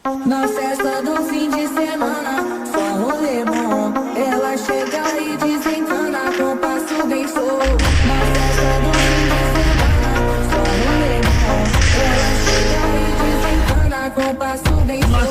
Na festa do fim de semana, só um rolê bom. Ela chega e desencana com passo bem solto. Na festa do fim de semana, só um rolê bom. Ela chega e desencana com passo bem solto.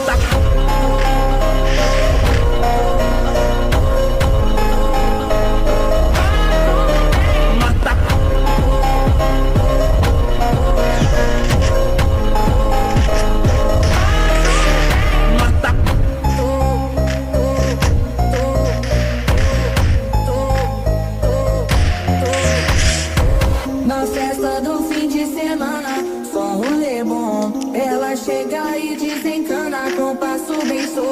Na festa do fim de semana, só um rolê bom. Ela chega e desencana com passo bem solto.